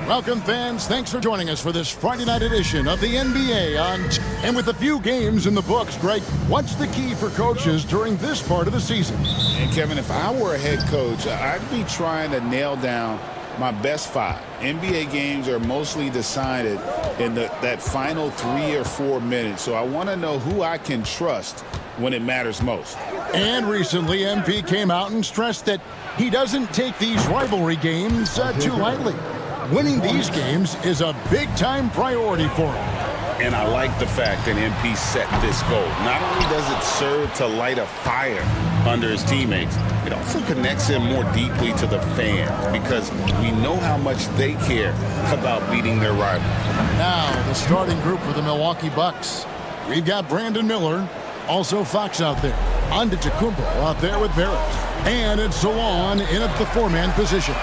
Welcome, fans. Thanks for joining us for this Friday night edition of the NBA And with a few games in the books, Greg, what's the key for coaches during this part of the season? And Kevin, if I were a head coach, I'd be trying to nail down my best 5. NBA games are mostly decided in that final 3 or 4 minutes. So I want to know who I can trust when it matters most. And recently, MP came out and stressed that he doesn't take these rivalry games too lightly. Winning these games is a big-time priority for him. And I like the fact that MP set this goal. Not only does it serve to light a fire under his teammates, it also connects him more deeply to the fans because we know how much they care about beating their rival. Now, the starting group for the Milwaukee Bucks. We've got Brandon Miller, also Fox out there. Antetokounmpo out there with Barrett. And it's Salon in at the 4-man position.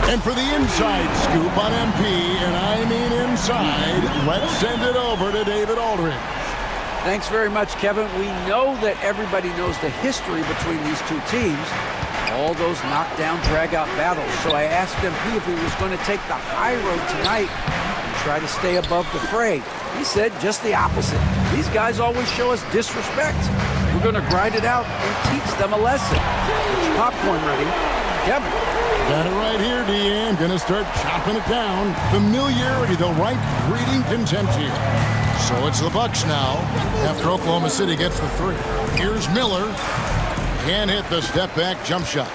And for the inside scoop on MP, and I mean inside, let's send it over to David Aldridge. Thanks very much, Kevin. We know that everybody knows the history between these two teams, all those knockdown, drag-out battles. So I asked MP if he was going to take the high road tonight and try to stay above the fray. He said just the opposite. These guys always show us disrespect. We're going to grind it out and teach them a lesson. Get your popcorn ready. Kevin. Got it right here, Deanne. Going to start chopping it down. Familiarity, though, right? Breeding contempt here. So it's the Bucks now after Oklahoma City gets the 3. Here's Miller. Can't hit the step-back jump shot.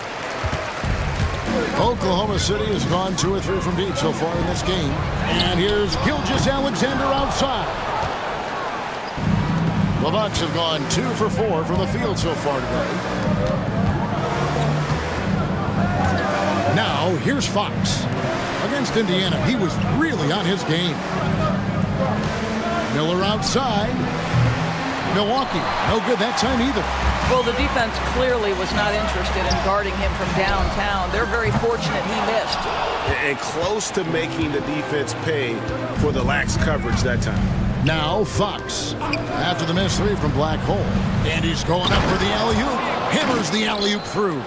Oklahoma City has gone 2 or 3 from deep so far in this game. And here's Gilgeous-Alexander outside. The Bucks have gone 2 for 4 from the field so far today. Now, here's Fox. Against Indiana, he was really on his game. Miller outside. Milwaukee, no good that time either. Well, the defense clearly was not interested in guarding him from downtown. They're very fortunate he missed. And close to making the defense pay for the lax coverage that time. Now Fox, after the missed 3 from Black Hole. And he's going up for the alley-oop. Hammers the alley-oop through.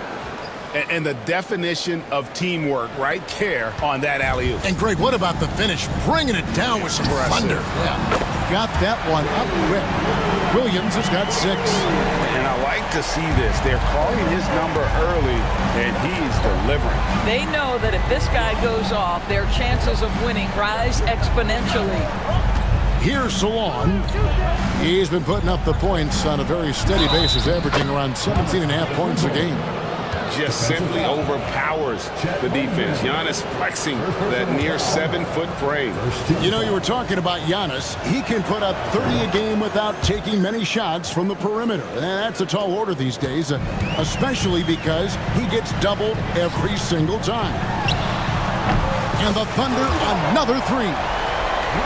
And the definition of teamwork right there on that alley-oop. And Greg, what about the finish? Bringing it down with some thunder. Yeah. Got that one up quick. Williams has got 6. And I like to see this. They're calling his number early, and he's delivering. They know that if this guy goes off, their chances of winning rise exponentially. Here's Salon. He's been putting up the points on a very steady basis, averaging around 17.5 points a game. Just simply overpowers the defense. Giannis flexing that near 7-foot frame. You know, you were talking about Giannis. He can put up 30 a game without taking many shots from the perimeter. And that's a tall order these days, especially because he gets doubled every single time. And the Thunder, another 3.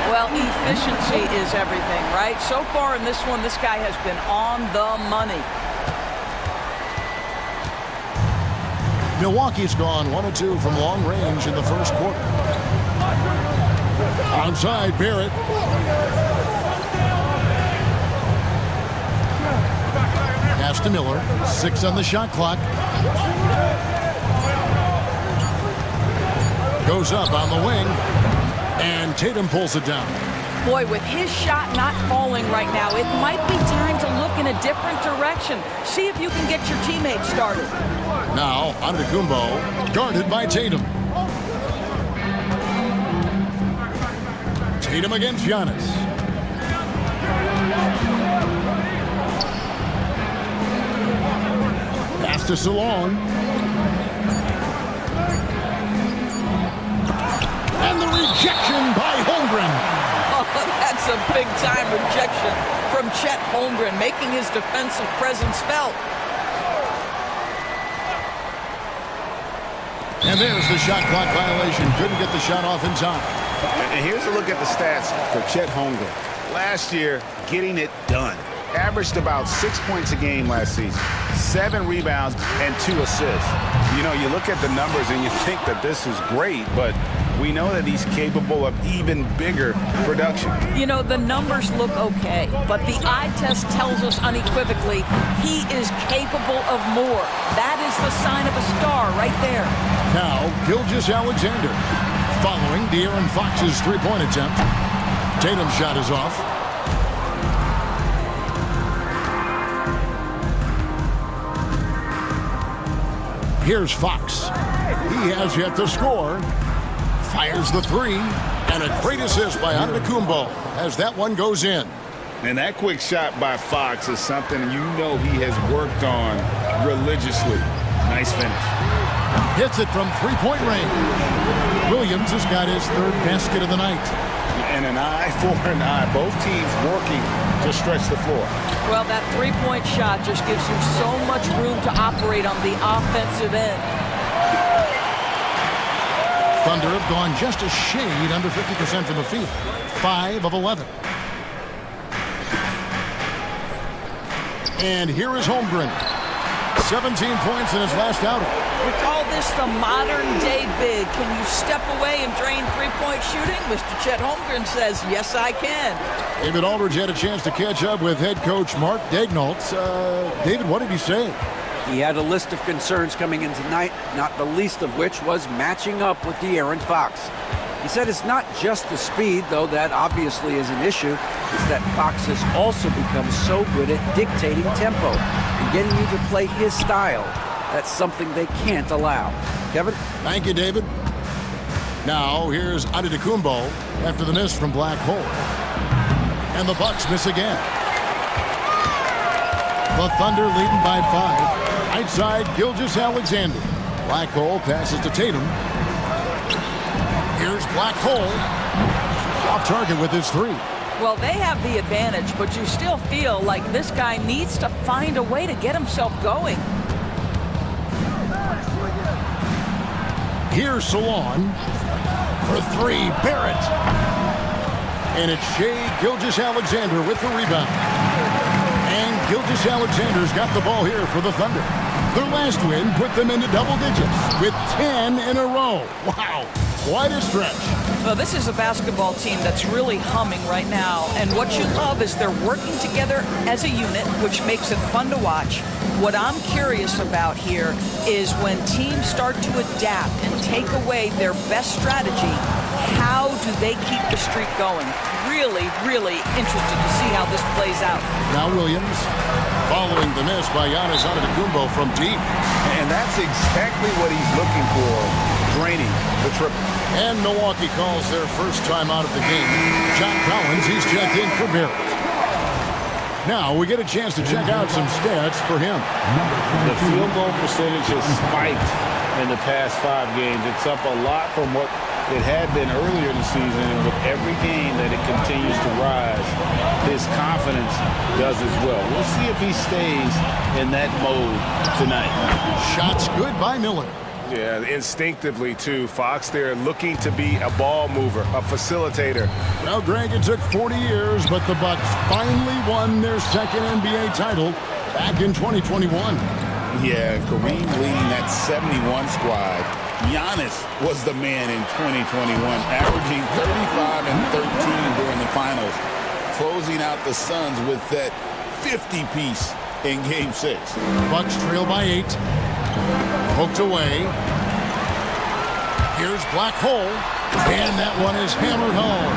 Well, efficiency is everything, right? So far in this one, this guy has been on the money. Milwaukee's gone 1 of 2 from long range in the first quarter. Onside, Barrett. Pass to Miller. 6 on the shot clock. Goes up on the wing. And Tatum pulls it down. Boy, with his shot not falling right now, it might be time to look in a different direction. See if you can get your teammates started. Now, Antetokounmpo, guarded by Tatum. Tatum against Giannis. Pass to Salon. And the rejection by Holmgren. Oh, that's a big-time rejection from Chet Holmgren, making his defensive presence felt. And there's the shot clock violation. Couldn't get the shot off in time. And here's a look at the stats for Chet Holmgren. Last year, getting it done. Averaged about 6 points a game last season. 7 rebounds and 2 assists. You know, you look at the numbers and you think that this is great, but we know that he's capable of even bigger production. You know, the numbers look okay, but the eye test tells us unequivocally he is capable of more. That is the sign of a star right there. Now, Gilgeous-Alexander. Following De'Aaron Fox's three-point attempt, Tatum's shot is off. Here's Fox. He has yet to score. Fires the three, and a great assist by Antetokounmpo as that one goes in. And that quick shot by Fox is something you know he has worked on religiously. Nice finish. Hits it from three-point range. Williams has got his third basket of the night. And an eye for an eye. Both teams working to stretch the floor. Well, that three-point shot just gives you so much room to operate on the offensive end. Thunder have gone just a shade under 50% from the field. 5 of 11. And here is Holmgren. 17 points in his last outing. We call this the modern-day big. Can you step away and drain three-point shooting? Mr. Chet Holmgren says, yes, I can. David Aldridge had a chance to catch up with head coach Mark Daignault. David, what did he say? He had a list of concerns coming in tonight, not the least of which was matching up with De'Aaron Fox. He said it's not just the speed, though that obviously is an issue. It's that Fox has also become so good at dictating tempo and getting you to play his style. That's something they can't allow. Kevin? Thank you, David. Now, here's Antetokounmpo after the miss from Black Hole. And the Bucks miss again. The Thunder leading by 5. Outside, Gilgeous-Alexander. Black Hole passes to Tatum. Here's Black Hole. Off target with his three. Well, they have the advantage, but you still feel like this guy needs to find a way to get himself going. Here's Salon for three. Barrett. And it's Shai Gilgeous-Alexander with the rebound. And Gilgeous-Alexander's got the ball here for the Thunder. Their last win put them into double digits with 10 in a row. Wow, quite a stretch. Well, this is a basketball team that's really humming right now. And what you love is they're working together as a unit, which makes it fun to watch. What I'm curious about here is when teams start to adapt and take away their best strategy, how do they keep the streak going? Really, really interested to see how this plays out. Now Williams following the miss by Giannis Antetokounmpo from deep. And that's exactly what he's looking for, draining the triple. And Milwaukee calls their first time out of the game. John Collins, he's checked in for Barrett. Now we get a chance to check out some stats for him. The field goal percentage has spiked in the past 5 games. It's up a lot from what it had been earlier in the season, and with every game that it continues to rise, his confidence does as well. We'll see if he stays in that mode tonight. Shots good by Miller. Yeah, instinctively, too. Fox there looking to be a ball mover, a facilitator. Well, Greg, it took 40 years, but the Bucks finally won their second NBA title back in 2021. Yeah, Kareem leading that 71 squad. Giannis was the man in 2021, averaging 35 and 13 during the finals, closing out the Suns with that 50-piece in Game 6. Bucks trail by 8. Poked away. Here's Black Hole, and that one is hammered home.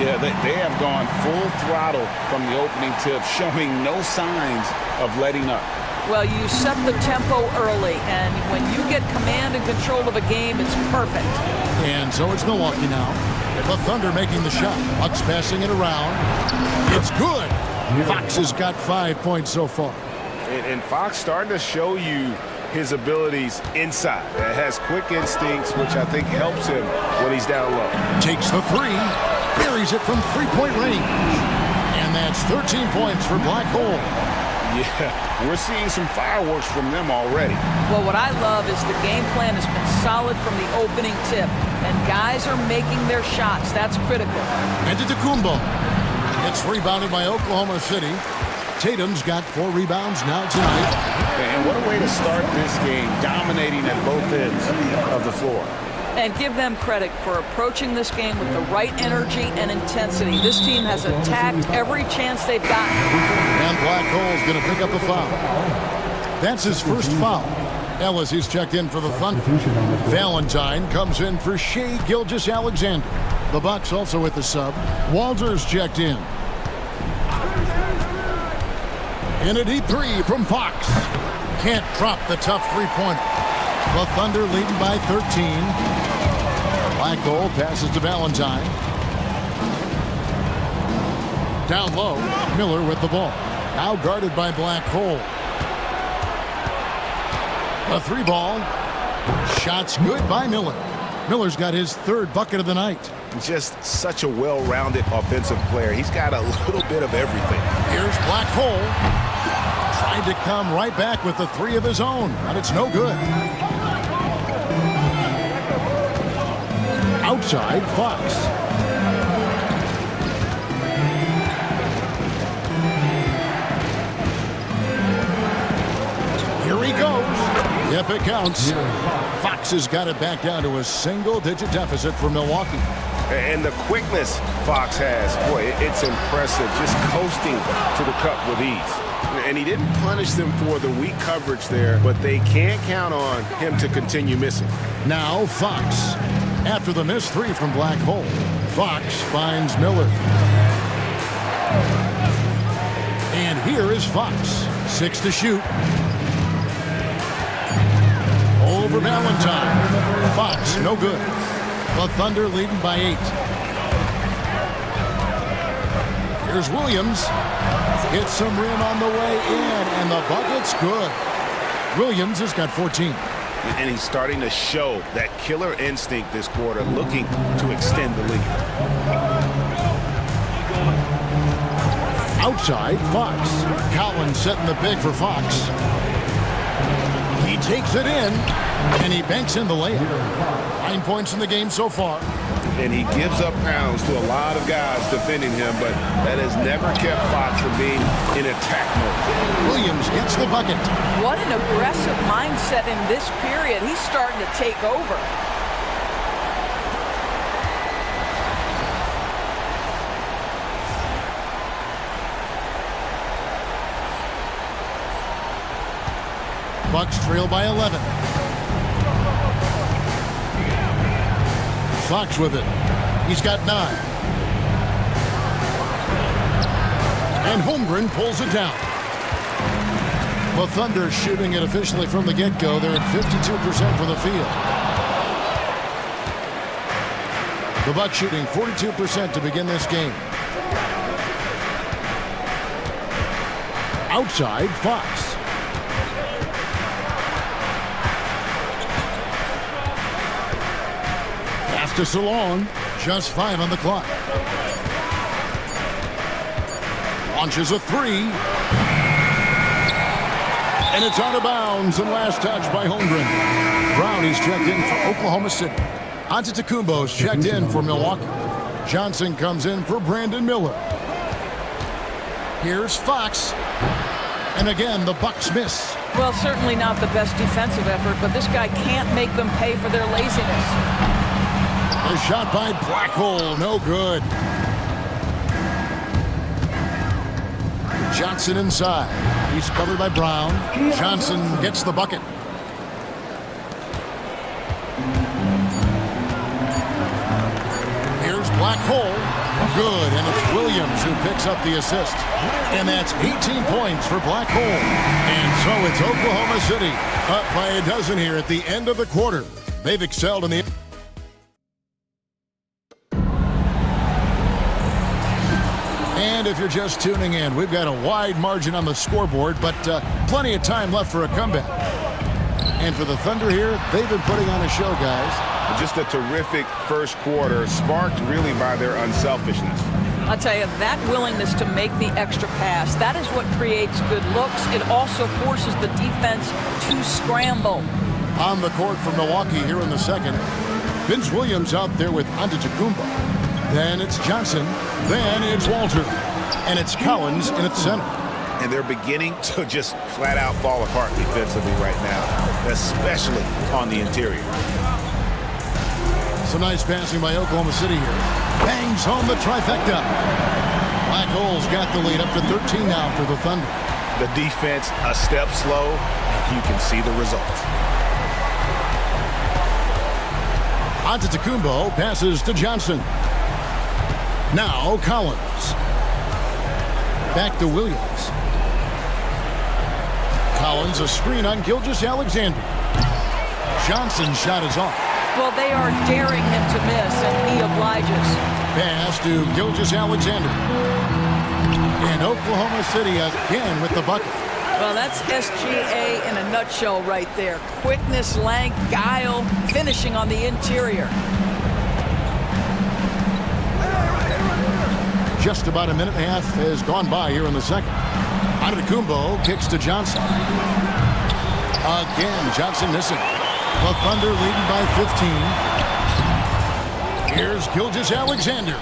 Yeah, they have gone full throttle from the opening tip, showing no signs of letting up. Well, you set the tempo early, and when you get command and control of a game, it's perfect. And so it's Milwaukee now. The Thunder making the shot. Bucks passing it around. It's good. Fox has got 5 points so far. And Fox starting to show you his abilities inside. Has quick instincts, which I think helps him when he's down low. Takes the three. Buries it from three-point range. And that's 13 points for Black Hole. Yeah, we're seeing some fireworks from them already. Well, what I love is the game plan has been solid from the opening tip, and guys are making their shots. That's critical. Antetokounmpo. It's rebounded by Oklahoma City. Tatum's got 4 rebounds now tonight. And what a way to start this game, dominating at both ends of the floor. And give them credit for approaching this game with the right energy and intensity. This team has attacked every chance they've gotten. And Black Hole's going to pick up a foul. That's his first foul. Ellis, he's checked in for the Thunder. Valentine comes in for Shea Gilgeous-Alexander. The Bucks also with the sub. Walters checked in. In a deep three from Fox. Can't drop the tough three-pointer. The Thunder leading by 13. Black goal passes to Valentine. Down low, Miller with the ball. Now guarded by Black Hole. A three ball. Shots good by Miller. Miller's got his third bucket of the night. Just such a well-rounded offensive player. He's got a little bit of everything. Here's Black Hole. Tried to come right back with the three of his own, but it's no good. Outside, Fox. Here he goes. Yep, it counts. Fox has got it back down to a single-digit deficit for Milwaukee. And the quickness Fox has, boy, it's impressive. Just coasting to the cup with ease. And he didn't punish them for the weak coverage there, but they can't count on him to continue missing. Now Fox. After the missed three from Black Hole, Fox finds Miller. And here is Fox. 6 to shoot. Over Valentine. Fox, no good. The Thunder leading by 8. Here's Williams. Hits some rim on the way in, and the bucket's good. Williams has got 14. And he's starting to show that killer instinct this quarter, looking to extend the lead. Outside, Fox. Collins setting the big for Fox. He takes it in, and he banks in the layup. 9 points in the game so far. And he gives up pounds to a lot of guys defending him, but that has never kept Fox from being in attack mode. Williams gets the bucket. What an aggressive mindset in this period. He's starting to take over. Bucks trail by 11. Fox with it. He's got 9. And Holmgren pulls it down. The Thunder shooting it officially from the get-go. They're at 52% for the field. The Bucks shooting 42% to begin this game. Outside, Fox. Pass to Salon. Just 5 on the clock. Launches a 3. And it's out of bounds and last touch by Holmgren. Brownie's checked in for Oklahoma City. Antetokounmpo's checked in for Milwaukee. Johnson comes in for Brandon Miller. Here's Fox. And again, the Bucks miss. Well, certainly not the best defensive effort, but this guy can't make them pay for their laziness. A shot by Black Hole, no good. Johnson inside. He's covered by Brown. Johnson gets the bucket. Here's Black Hole. Good, and it's Williams who picks up the assist. And that's 18 points for Black Hole. And so it's Oklahoma City up by a dozen here at the end of the quarter. They've excelled in the... And if you're just tuning in, we've got a wide margin on the scoreboard, but plenty of time left for a comeback. And for the Thunder here, they've been putting on a show, guys. Just a terrific first quarter, sparked really by their unselfishness. I'll tell you, that willingness to make the extra pass, that is what creates good looks. It also forces the defense to scramble. On the court for Milwaukee here in the second, Vince Williams out there with Antetokounmpo. Then it's Johnson. Then it's Walter. And it's Collins in its center. And they're beginning to just flat out fall apart defensively right now, especially on the interior. Some nice passing by Oklahoma City here. Bangs home the trifecta. Black Hole's got the lead up to 13 now for the Thunder. The defense a step slow, and you can see the results. Antetokounmpo passes to Johnson. Now Collins. Back to Williams. Collins, a screen on Gilgeous-Alexander. Johnson's shot is off. Well, they are daring him to miss, and he obliges. Pass to Gilgeous-Alexander. And Oklahoma City again with the bucket. Well, that's SGA in a nutshell right there. Quickness, length, guile, finishing on the interior. Just about a minute and a half has gone by here in the second. Antetokounmpo kicks to Johnson. Again, Johnson missing. The Thunder leading by 15. Here's Gilgeous-Alexander.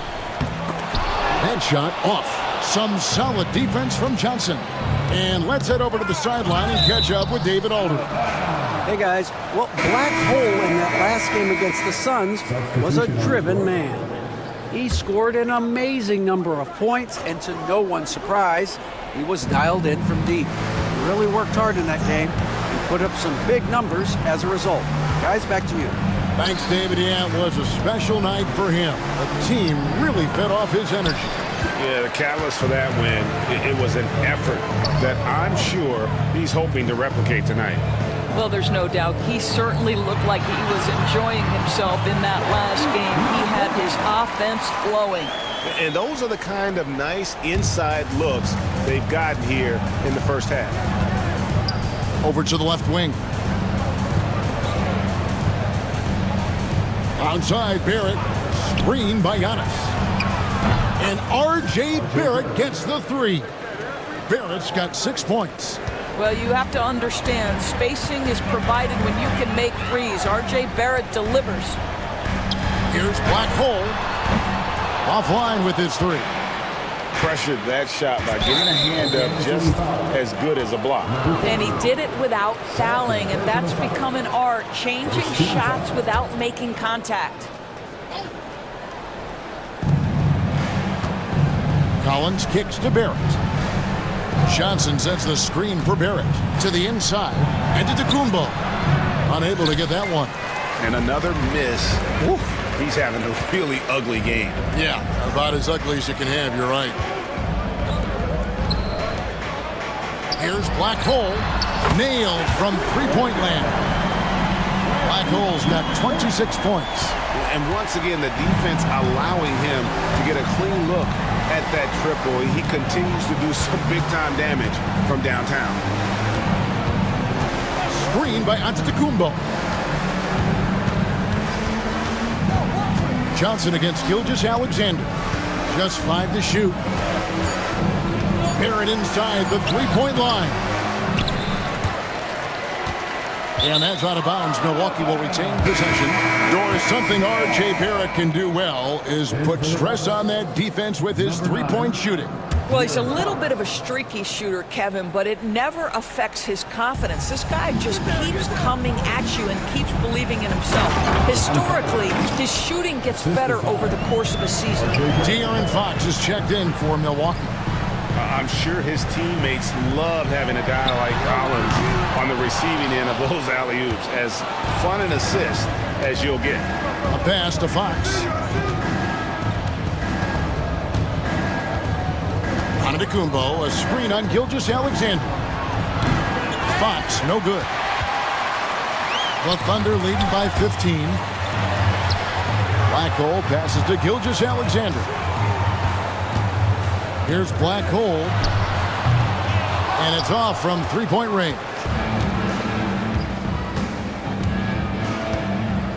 Headshot off. Some solid defense from Johnson. And let's head over to the sideline and catch up with David Aldridge. Hey, guys. Well, Black Hole in that last game against the Suns was a driven man. He scored an amazing number of points, and to no one's surprise, he was dialed in from deep. He really worked hard in that game and put up some big numbers as a result. Guys, back to you. Thanks, David. Yeah, it was a special night for him. The team really fed off his energy. Yeah, the catalyst for that win, it was an effort that I'm sure he's hoping to replicate tonight. Well, there's no doubt. He certainly looked like he was enjoying himself in that last game. He had his offense flowing. And those are the kind of nice inside looks they've gotten here in the first half. Over to the left wing. Outside, Barrett. Screen by Giannis. And R.J. Barrett gets the three. Barrett's got 6 points. Well, you have to understand, spacing is provided when you can make threes. R.J. Barrett delivers. Here's Black Hole. Offline with his three. Pressured that shot by getting a hand up just as good as a block. And he did it without fouling, and that's become an art, changing shots without making contact. Collins kicks to Barrett. Johnson sets the screen for Barrett to the inside. And to Antetokounmpo. Unable to get that one. And another miss. Woo. He's having a really ugly game. Yeah, about as ugly as you can have, you're right. Here's Black Hole. Nailed from three-point land. Black Hole's got 26 points. And once again, the defense allowing him to get a clean look at that triple. He continues to do some big-time damage from downtown. Screen by Antetokounmpo. Johnson against Gilgeous-Alexander. Just 5 to shoot. Barrett inside the three-point line. And that's out of bounds. Milwaukee will retain possession. Doris, something R.J. Barrett can do well is put stress on that defense with his three-point shooting. Well, he's a little bit of a streaky shooter, Kevin, but it never affects his confidence. This guy just keeps coming at you and keeps believing in himself. Historically, his shooting gets better over the course of a season. De'Aaron Fox is checked in for Milwaukee. I'm sure his teammates love having a guy like Collins on the receiving end of those alley-oops. As fun an assist as you'll get. A pass to Fox. Antetokounmpo, a screen on Gilgeous-Alexander. Fox, no good. The Thunder leading by 15. Black Hole passes to Gilgeous-Alexander. Here's Black Hole. And it's off from three-point range.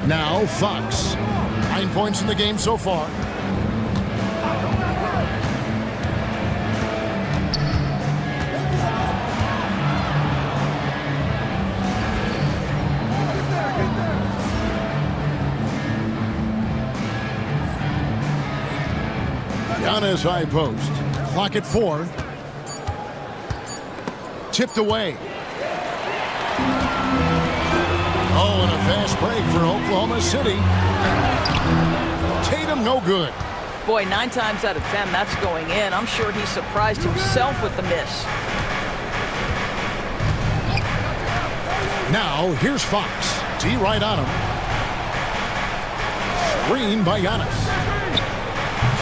Now Fox. 9 points in the game so far. Giannis high post. Clock at 4. Tipped away. Oh, and a fast break for Oklahoma City. Tatum no good. Boy, 9 times out of 10, that's going in. I'm sure he surprised himself with the miss. Now, here's Fox. D right on him. Green by Giannis.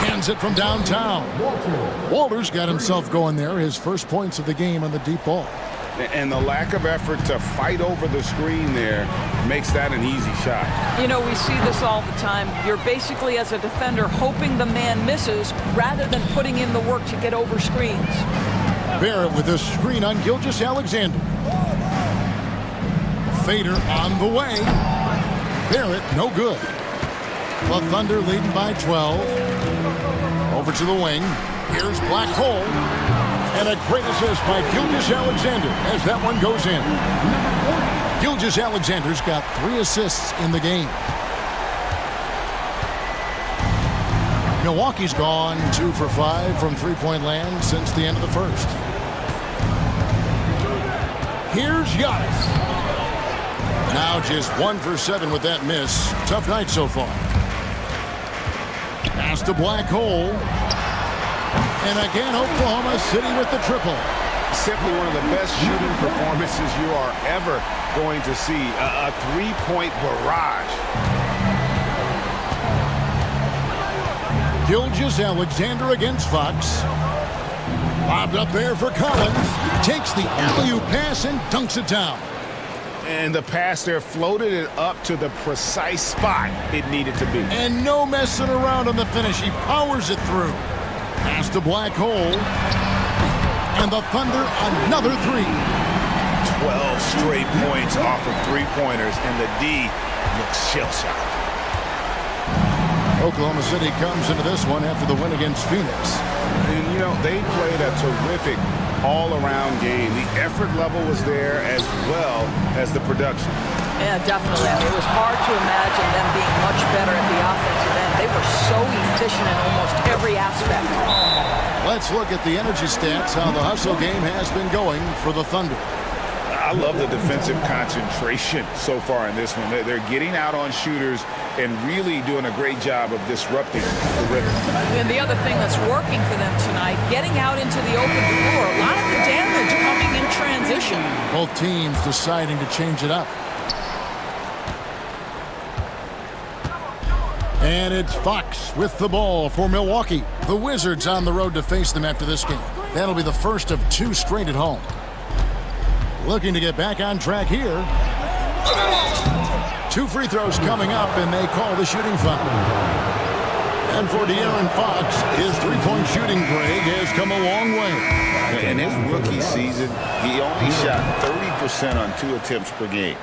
Hands it from downtown. Walter's got himself going there. His first points of the game on the deep ball. And the lack of effort to fight over the screen there makes that an easy shot. You know, we see this all the time. You're basically, as a defender, hoping the man misses rather than putting in the work to get over screens. Barrett with a screen on Gilgeous-Alexander. Fader on the way. Barrett, no good. The Thunder leading by 12. Over to the wing. Here's Black Hole. And a great assist by Gilgeous-Alexander as that one goes in. Gilgeous-Alexander's got 3 assists in the game. Milwaukee's gone 2 for 5 from three-point land since the end of the first. Here's Giannis. Now just 1 for 7 with that miss. Tough night so far. Pass to Black Hole. And again, Oklahoma City with the triple. Simply one of the best shooting performances you are ever going to see. A three-point barrage. Gilgeous-Alexander against Fox. Lobbed up there for Collins. Takes the alley-oop pass and dunks it down. And the pass there floated it up to the precise spot it needed to be. And no messing around on the finish. He powers it through. Pass to Black Hole. And the Thunder another 3. 12 straight points off of three-pointers, and the D looks shell-shocked. Oklahoma City comes into this one after the win against Phoenix. And, you know, they played a terrific all-around game. The effort level was there as well as the production. Yeah, definitely. I mean, it was hard to imagine them being much better at the offensive end. They were so efficient in almost every aspect. Let's look at the energy stats, how the hustle game has been going for the Thunder. I love the defensive concentration so far in this one. They're getting out on shooters and really doing a great job of disrupting the rhythm. And the other thing that's working for them tonight, getting out into the open floor. A lot of the damage coming in transition. Both teams deciding to change it up. And it's Fox with the ball for Milwaukee. The Wizards on the road to face them after this game. That'll be the first of 2 straight at home. Looking to get back on track here. 2 free throws coming up, and they call the shooting foul. And for De'Aaron Fox, his three-point shooting, Greg, has come a long way. In his rookie season, he only shot 30% on 2 attempts per game.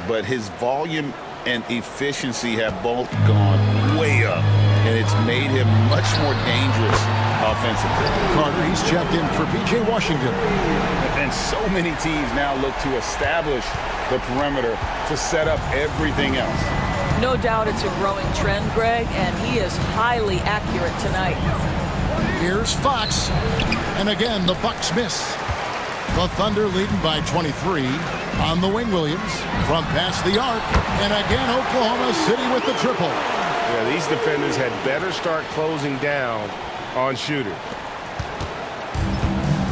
But his volume and efficiency have both gone way up, and it's made him much more dangerous offensively. Carter, he's checked in for P.J. Washington. And so many teams now look to establish the perimeter to set up everything else. No doubt it's a growing trend, Greg, and he is highly accurate tonight. Here's Fox. And again, the Bucks miss. The Thunder leading by 23. On the wing, Williams from past the arc. And again, Oklahoma City with the triple. Yeah, these defenders had better start closing down on shooters.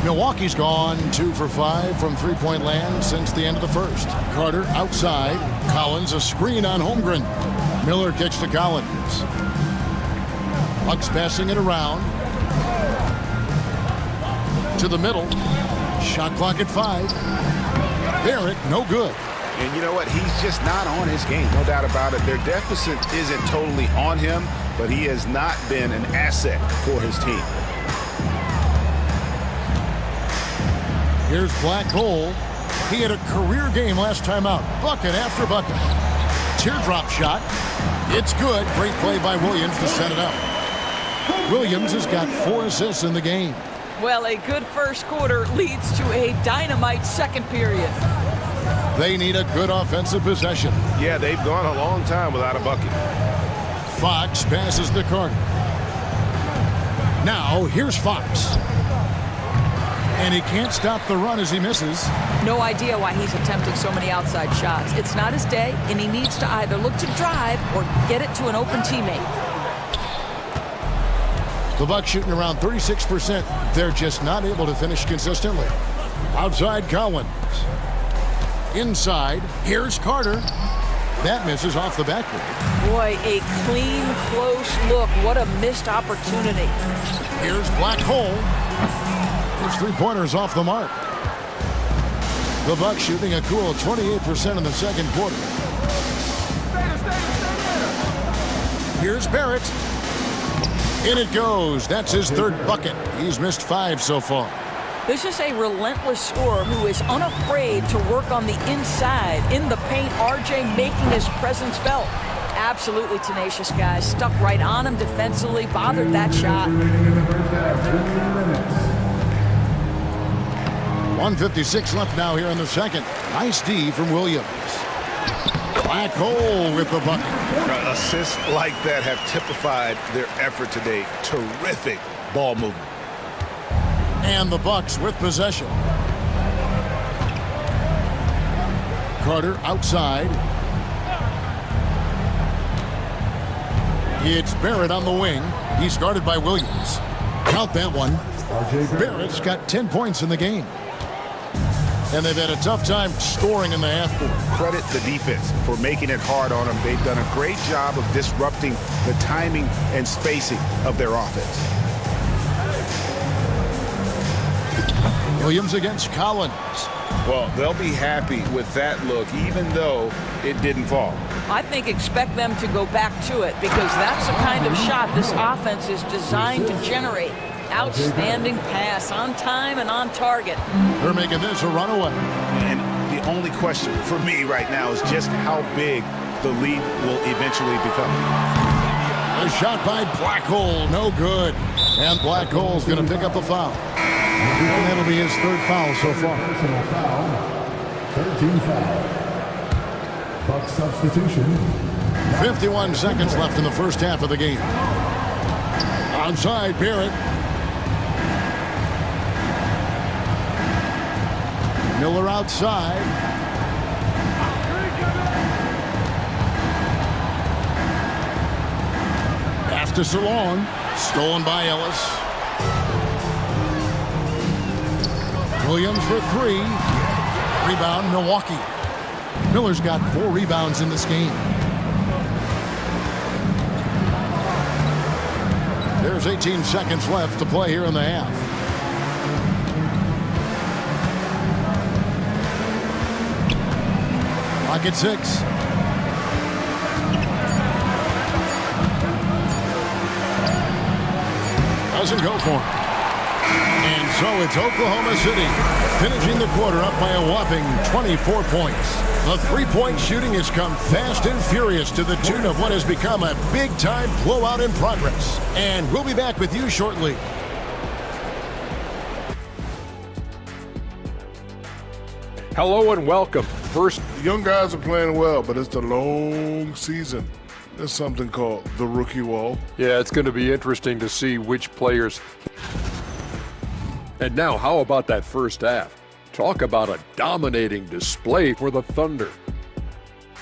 Milwaukee's gone 2 for 5 from three-point land since the end of the first. Carter outside. Collins a screen on Holmgren. Miller kicks to Collins. Bucks passing it around. To the middle. Shot clock at 5. Barrett, no good. And you know what? He's just not on his game, no doubt about it. Their deficit isn't totally on him, but he has not been an asset for his team. Here's Black Hole. He had a career game last time out. Bucket after bucket. Teardrop shot. It's good. Great play by Williams to set it up. Williams has got 4 assists in the game. Well, a good first quarter leads to a dynamite second period. They need a good offensive possession. Yeah, they've gone a long time without a bucket. Fox passes to Carter. Now, here's Fox. And he can't stop the run as he misses. No idea why he's attempting so many outside shots. It's not his day, and he needs to either look to drive or get it to an open teammate. The Bucks shooting around 36%. They're just not able to finish consistently. Outside Collins. Inside, here's Carter. That misses off the backboard. Boy, a clean, close look. What a missed opportunity. Here's Black Hole. His three-pointers off the mark. The Bucks shooting a cool 28% in the second quarter. Here's Barrett. In it goes. That's his third bucket. He's missed 5 so far. This is a relentless scorer who is unafraid to work on the inside. In the paint, RJ making his presence felt. Absolutely tenacious, guys. Stuck right on him defensively, bothered that shot. 1:56 left now here in the second. Nice D from Williams. Black Hole with the bucket. Assists like that have typified their effort today. Terrific ball movement. And the Bucks with possession. Carter outside. It's Barrett on the wing. He's guarded by Williams. Count that one. Barrett's got 10 points in the game. And they've had a tough time scoring in the half court. Credit the defense for making it hard on them. They've done a great job of disrupting the timing and spacing of their offense. Williams against Collins. Well, they'll be happy with that look, even though it didn't fall. I think expect them to go back to it because that's the kind of shot this offense is designed to generate. Outstanding pass on time and on target. They're making this a runaway. And the only question for me right now is just how big the lead will eventually become. A shot by Black Hole, no good. And Black Hole's going to pick up a foul. And that'll be his third foul so far. Personal foul. 13 foul. Buck substitution. 51 seconds left in the first half of the game. Onside, Barrett. Miller outside. Pass to Salon. Stolen by Ellis. Williams for 3. Rebound, Milwaukee. Miller's got 4 rebounds in this game. There's 18 seconds left to play here in the half. Clock at 6. Doesn't go for it. And so it's Oklahoma City finishing the quarter up by a whopping 24 points. The three-point shooting has come fast and furious to the tune of what has become a big-time blowout in progress. And we'll be back with you shortly. Hello and welcome. First, The young guys are playing well, but it's a long season. There's something called the rookie wall. yeah, it's going to be interesting to see which players. And now, how about that first half? Talk about a dominating display for the Thunder.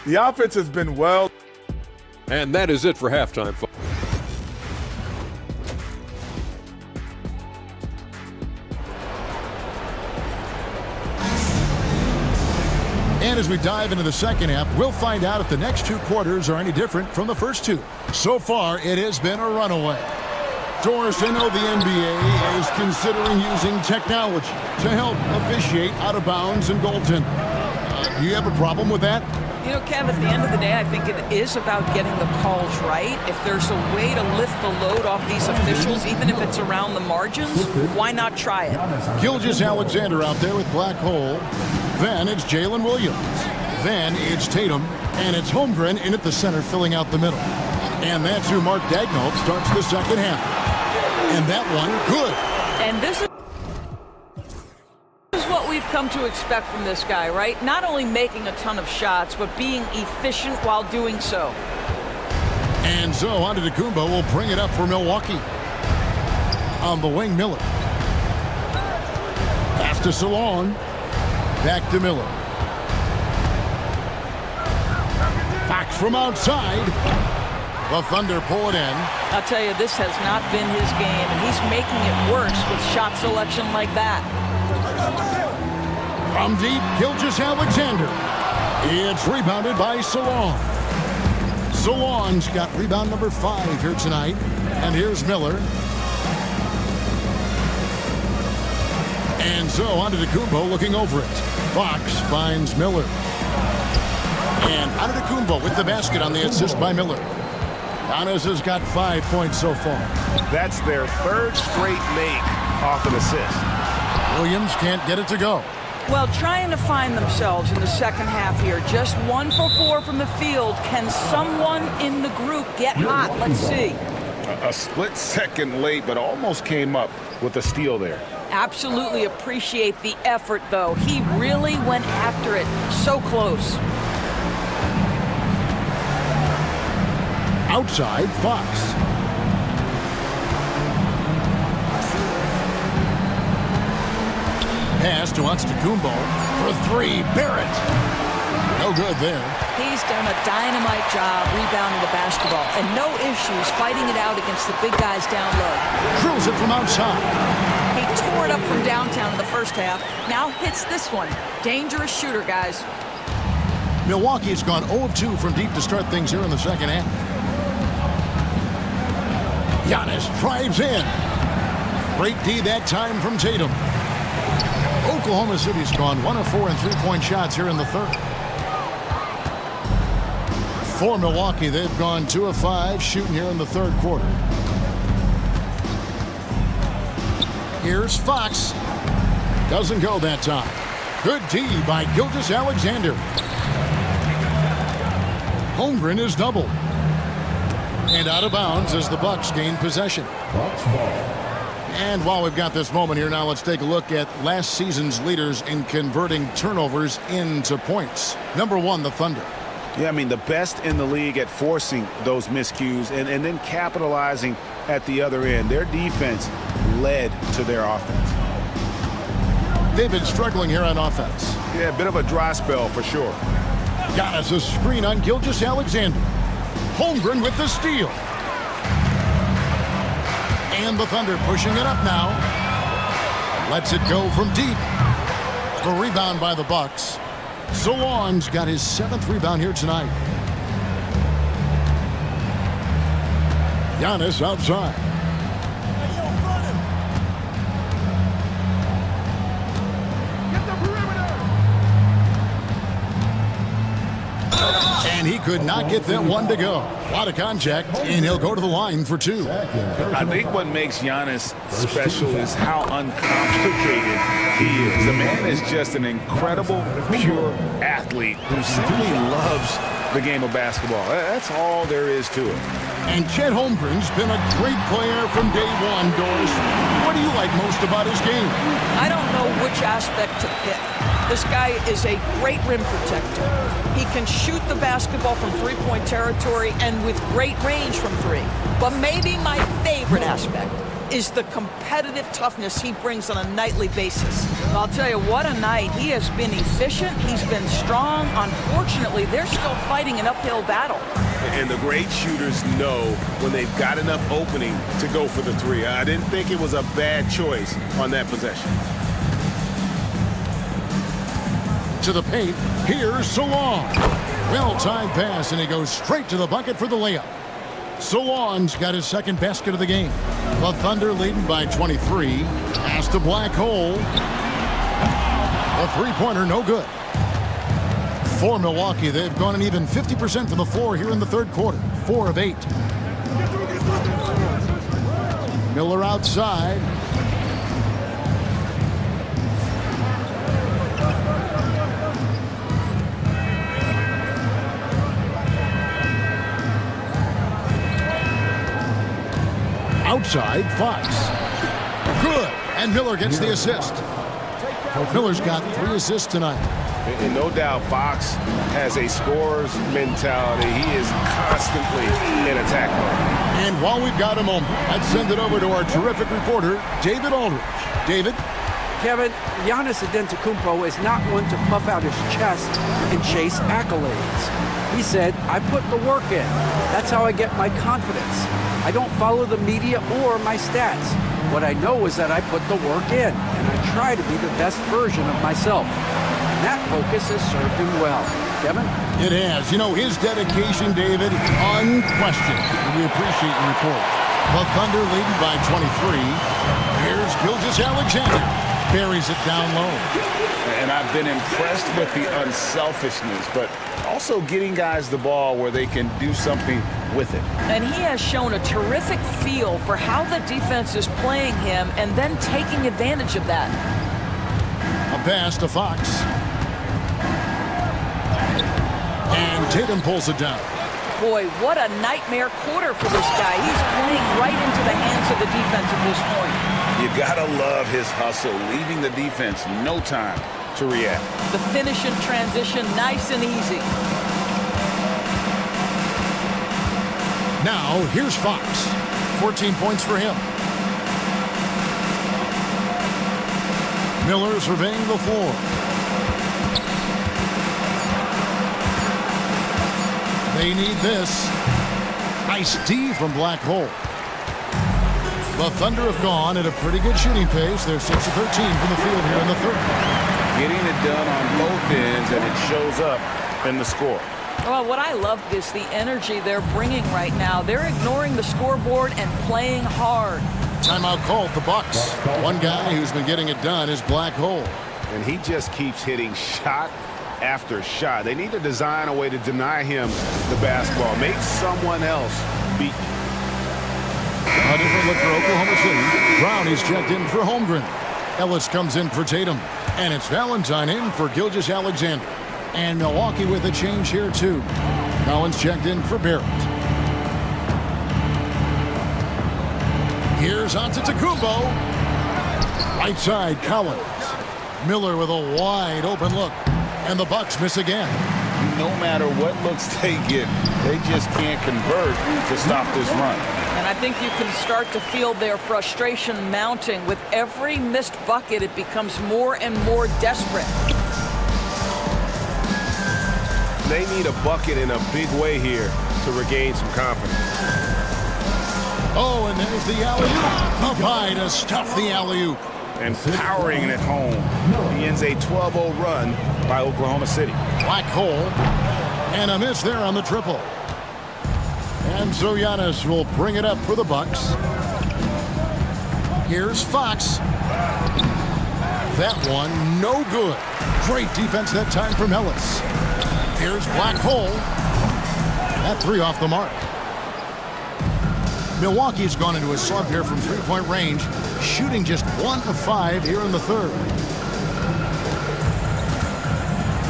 The offense has been well. And that is it for halftime. And as we dive into the second half, we'll find out if the next 2 quarters are any different from the first 2. So far, it has been a runaway. Doris, I know the NBA is considering using technology to help officiate out of bounds and goaltending. Do you have a problem with that? You know, Kev, at the end of the day, I think it is about getting the calls right. If there's a way to lift the load off these officials, even if it's around the margins, why not try it? Gilgeous-Alexander out there with Black Hole. Then it's Jalen Williams. Then it's Tatum. And it's Holmgren in at the center, filling out the middle. And that's who Mark Daigneault starts the second half. And that one, good. And this is what we've come to expect from this guy, right? Not only making a ton of shots, but being efficient while doing so. And so Antetokounmpo will bring it up for Milwaukee. On the wing, Miller. Pass to Salon. Back to Miller. Fox from outside. The Thunder pull it in. I'll tell you, this has not been his game, and he's making it worse with shot selection like that. From deep, Gilgeous-Alexander. It's rebounded by Salon. Salon's got rebound number 5 here tonight. And here's Miller. And so Antetokounmpo looking over it. Fox finds Miller. And Antetokounmpo with the basket on the assist by Miller. Giannis has got 5 points so far. That's their 3rd straight make off an assist. Williams can't get it to go. Well, trying to find themselves in the second half here. Just 1 for 4 from the field. Can someone in the group get hot? Let's see. A split second late, but almost came up with a steal there. Absolutely appreciate the effort, though. He really went after it. So close. Outside, Fox. Pass to Antetokounmpo for 3. Barrett. No good there. He's done a dynamite job rebounding the basketball, and no issues fighting it out against the big guys down low. Drills it from outside. He tore it up from downtown in the first half. Now hits this one. Dangerous shooter, guys. Milwaukee's gone 0 of 2 from deep to start things here in the second half. Giannis drives in. Great D that time from Tatum. Oklahoma City's gone 1 of 4 in 3-point shots here in the third. For Milwaukee, they've gone 2 of 5 shooting here in the third quarter. Here's Fox. Doesn't go that time. Good D by Gilgeous-Alexander. Holmgren is doubled. And out of bounds as the Bucks gain possession. Bucks ball. And while we've got this moment here now, let's take a look at last season's leaders in converting turnovers into points. Number 1, the Thunder. Yeah, I mean, the best in the league at forcing those miscues and then capitalizing at the other end. Their defense led to their offense. They've been struggling here on offense. Yeah, a bit of a dry spell for sure. Giannis a screen on Gilgeous-Alexander. Holmgren with the steal. And the Thunder pushing it up now. Lets it go from deep. The rebound by the Bucks. Salon's got his 7th rebound here tonight. Giannis outside. And he could not get that one to go. A lot of contact, and he'll go to the line for 2. I think what makes Giannis special is how uncomplicated he is. The man is just an incredible, pure athlete who simply loves the game of basketball. That's all there is to it. And Chet Holmgren's been a great player from day one, Doris. What do you like most about his game? I don't know which aspect to pick. This guy is a great rim protector. He can shoot the basketball from 3-point territory and with great range from 3. But maybe my favorite aspect is the competitive toughness he brings on a nightly basis. I'll tell you, what a night. He has been efficient. He's been strong. Unfortunately, they're still fighting an uphill battle. And the great shooters know when they've got enough opening to go for the 3. I didn't think it was a bad choice on that possession. To the paint, here's Salon. Well-timed pass, and he goes straight to the bucket for the layup. Salon's got his 2nd basket of the game. The Thunder leading by 23. Pass to Black Hole. A 3-pointer, no good. For Milwaukee, they've gone an even 50% from the floor here in the third quarter. 4 of 8. Miller outside. Outside, Fox. Good. And Miller gets the assist. Miller's got 3 assists tonight. And no doubt Fox has a scorer's mentality. He is constantly in attack mode. And while we've got a moment, let's send it over to our terrific reporter, David Aldridge. David? Kevin, Giannis Antetokounmpo is not one to puff out his chest and chase accolades. He said, I put the work in. That's how I get my confidence. I don't follow the media or my stats. What I know is that I put the work in, and I try to be the best version of myself. and that focus has served him well. Kevin? It has. You know, his dedication, David, unquestioned. We appreciate your report. The Thunder leading by 23. Here's Gilgeous Alexander. Buries it down low. And I've been impressed with the unselfishness, but also getting guys the ball where they can do something with it. And he has shown a terrific feel for how the defense is playing him and then taking advantage of that. A pass to Fox. And Tatum pulls it down. Boy, what a nightmare quarter for this guy. He's playing right into the hands of the defense at this point. You gotta love his hustle, leaving the defense no time to react. The finish in transition, nice and easy. Now, here's Fox. 14 points for him. Miller surveying the floor. They need this. Nice D from Black Hole. The Thunder have gone at a pretty good shooting pace. They're 6 of 13 from the field here in the third. Getting it done on both ends, and it shows up in the score. Well, what I love is the energy they're bringing right now. They're ignoring the scoreboard and playing hard. Timeout called the Bucks. One guy who's been getting it done is Black Hole. And he just keeps hitting shot after shot. They need to design a way to deny him the basketball. Make someone else beat. A different look for Oklahoma City. Brown is checked in for Holmgren. Ellis comes in for Tatum. And it's Valentine in for Gilgeous Alexander. And Milwaukee with a change here, too. Collins checked in for Barrett. Here's Antetokounmpo. Right side, Collins. Miller with a wide open look. And the Bucks miss again. No matter what looks they get, they just can't convert to stop this run. And I think you can start to feel their frustration mounting. With every missed bucket, it becomes more and more desperate. They need a bucket in a big way here to regain some confidence. Oh, and there's the alley-oop. Up high to stuff the alley-oop. And powering it home. He ends a 12-0 run by Oklahoma City. Black Hole. And a miss there on the triple. And so Giannis will bring it up for the Bucks. Here's Fox. That one, no good. Great defense that time from Ellis. Here's Black Hole. That three off the mark. Milwaukee's gone into a slump here from three-point range, shooting just 1 of 5 here in the third.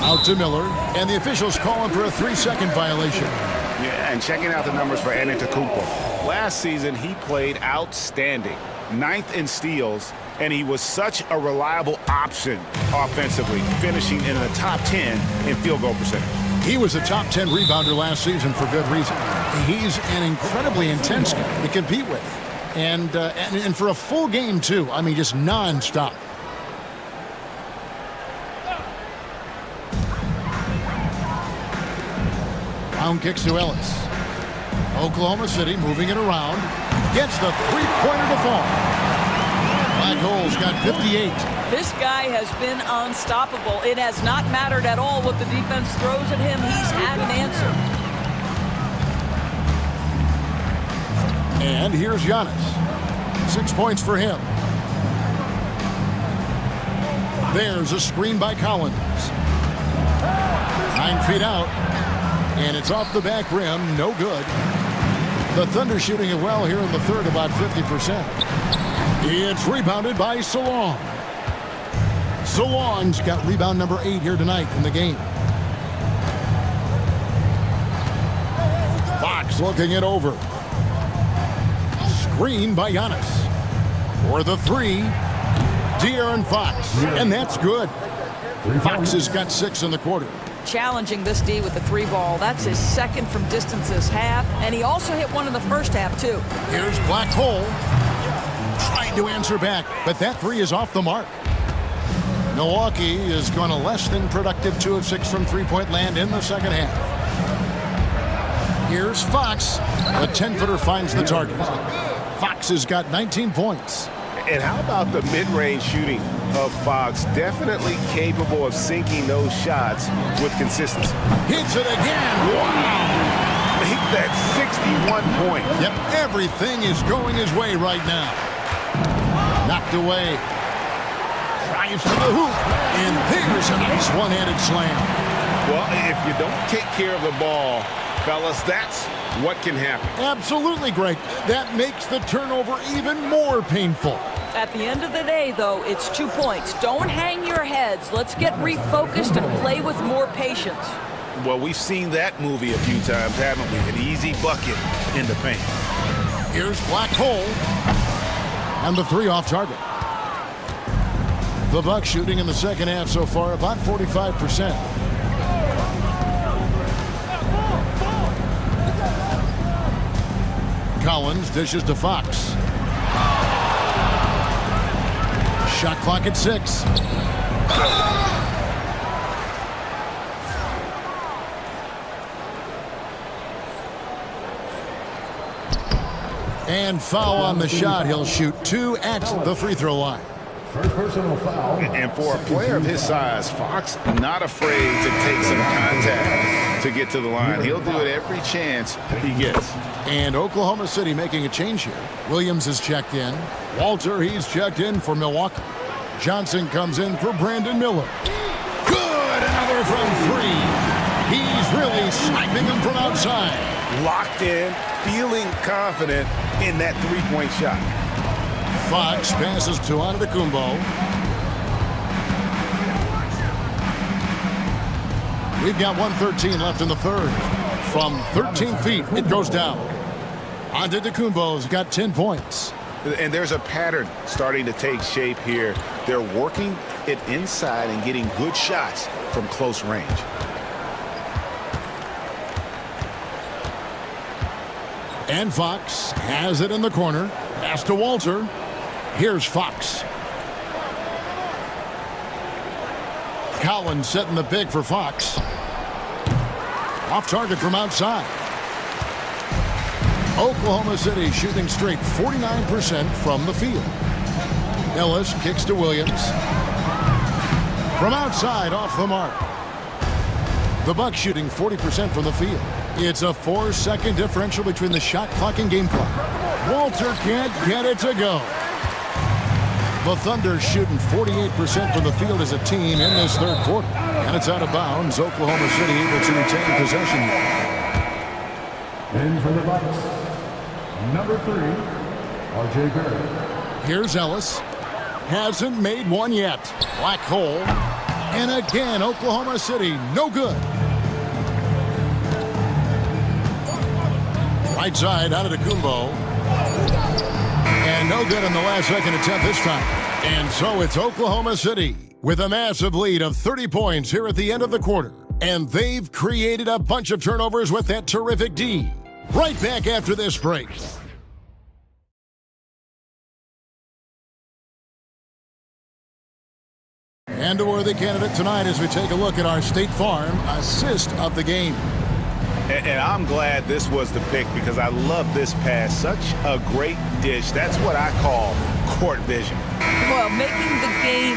Out to Miller, and the officials calling for a 3-second violation. Yeah, and checking out the numbers for Antetokounmpo. Last season, he played outstanding. 9th in steals, and he was such a reliable option offensively, finishing in the top 10 in field goal percentage. He was a top 10 rebounder last season for good reason. He's an incredibly intense guy to compete with. And for a full game, too. I mean, just nonstop. Brown kicks to Ellis. Oklahoma City moving it around. Gets the three-pointer to fall. Black Hole's got 58. This guy has been unstoppable. It has not mattered at all what the defense throws at him. He's had an answer. And here's Giannis. 6 points for him. There's a screen by Collins. 9 feet out. And it's off the back rim. No good. The Thunder shooting it well here in the third, about 50%. It's rebounded by Salon. Salon's got rebound number 8 here tonight in the game. Fox looking it over. Screen by Giannis. For the three, De'Aaron Fox. And that's good. Fox has got 6 in the quarter. Challenging this D with the 3 ball. That's his second from distance this half. And he also hit one in the first half, too. Here's Black Hole. Trying to answer back, but that 3 is off the mark. Milwaukee is going to less than productive 2 of 6 from three-point land in the second half. Here's Fox. The 10-footer finds the target. Fox has got 19 points. And how about the mid-range shooting of Fox, definitely capable of sinking those shots with consistency. Hits it again. Wow. Make that 61 point. Yep, everything is going his way right now. Knocked away. Drives to the hoop. And there's a nice one-handed slam. Well, if you don't take care of the ball, fellas, that's what can happen. Absolutely, Greg. That makes the turnover even more painful. At the end of the day, though, it's 2 points. Don't hang your heads. Let's get refocused and play with more patience. Well, we've seen that movie a few times, haven't we? An easy bucket in the paint. Here's Black Hole. And the three off target. The Bucks shooting in the second half so far about 45%. Collins dishes to Fox. Shot clock at 6. And foul on the shot. He'll shoot 2 at the free throw line. First personal foul. And for a player of his size, Fox not afraid to take some contact to get to the line. He'll do it every chance he gets. And Oklahoma City making a change here. Williams is checked in. Walter, he's checked in for Milwaukee. Johnson comes in for Brandon Miller. Good! Another from 3. He's really sniping him from outside. Locked in, feeling confident in that three-point shot. Fox passes to Antetokounmpo. We've got 1:13 left in the third. From 13 feet, it goes down. Antetokounmpo's got 10 points. And there's a pattern starting to take shape here. They're working it inside and getting good shots from close range. And Fox has it in the corner. Pass to Walter. Here's Fox. Collins setting the pick for Fox. Off target from outside. Oklahoma City shooting straight 49% from the field. Ellis kicks to Williams. From outside, off the mark. The Bucks shooting 40% from the field. It's a 4-second differential between the shot clock and game clock. Walter can't get it to go. The Thunder shooting 48% from the field as a team in this third quarter. And it's out of bounds. Oklahoma City able to retain possession here. In for the Bucks, number 3, R.J. Barrett. Here's Ellis. Hasn't made one yet. Black hole. And again, Oklahoma City, no good. Right side, Antetokounmpo. And no good in the last second attempt this time. And so it's Oklahoma City with a massive lead of 30 points here at the end of the quarter. And they've created a bunch of turnovers with that terrific D. Right back after this break. And a worthy candidate tonight as we take a look at our State Farm assist of the game. And I'm glad this was the pick because I love this pass. Such a great dish. That's what I call court vision. Well, making the game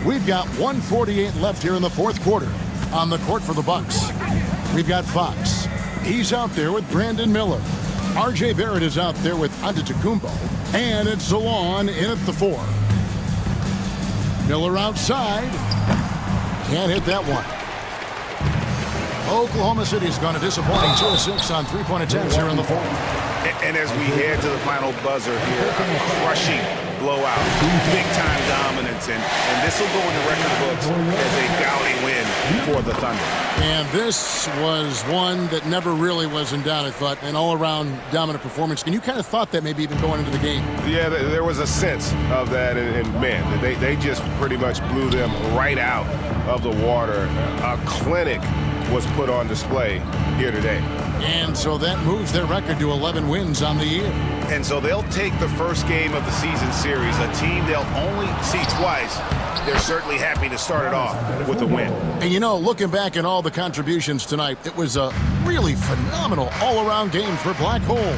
We've got 1:48 left here in the fourth quarter. On the court for the Bucks, we've got Fox. He's out there with Brandon Miller. R.J. Barrett is out there with Antetokounmpo. And it's Zalon in at the 4. Miller outside. Can't hit that one. Oklahoma City's gone a disappointing 2 of 6 on three-point attempts here in the fourth. And as we head to the final buzzer here, a crushing blowout, big-time dominance, and this will go in the record books as a gaudy win for the Thunder. And this was one that never really was in doubt, I thought, an all-around dominant performance. And you kind of thought that maybe even going into the game. Yeah, there was a sense of that, and man, they just pretty much blew them right out of the water. A clinic was put on display here today. And so that moves their record to 11 wins on the year. And so they'll take the first game of the season series, a team they'll only see twice. They're certainly happy to start it off with a win. And you know, looking back at all the contributions tonight, it was a really phenomenal all-around game for Black Hole.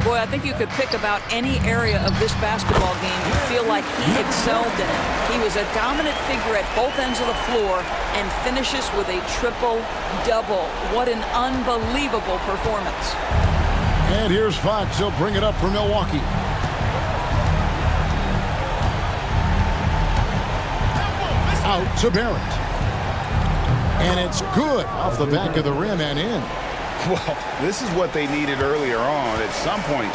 Boy, I think you could pick about any area of this basketball game and feel like he excelled in it. He was a dominant figure at both ends of the floor and finishes with a triple-double. What an unbelievable performance. And here's Fox. He'll bring it up for Milwaukee. Out to Barrett. And it's good off the back of the rim and in. Well, this is what they needed earlier on. At some point,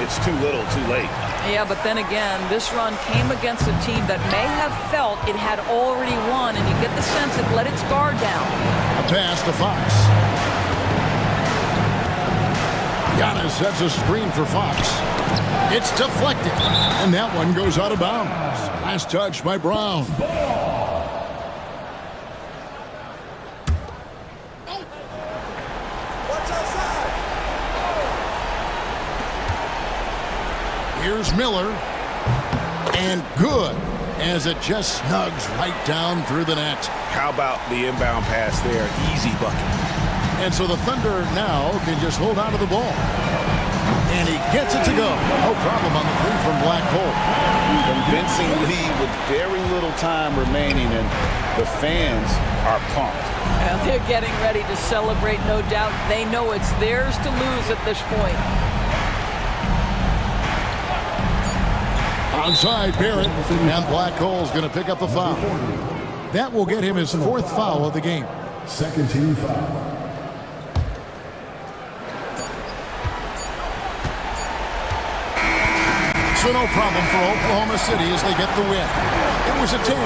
it's too little, too late. Yeah, but then again, this run came against a team that may have felt it had already won, and you get the sense it let its guard down. A pass to Fox. Giannis sets a screen for Fox. It's deflected, and that one goes out of bounds. Last touch by Brown. Here's Miller, and good as it just snugs right down through the net. How about the inbound pass there? Easy bucket. And so the Thunder now can just hold on to the ball. And he gets it to go. No problem on the three from Black Hole. Convincing lead with very little time remaining, and the fans are pumped. Well, they're getting ready to celebrate, no doubt. They know it's theirs to lose at this point. Onside Barrett, and Black Hole's going to pick up the foul. That will get him his fourth foul of the game. Second team foul. So no problem for Oklahoma City as they get the win. It was a tale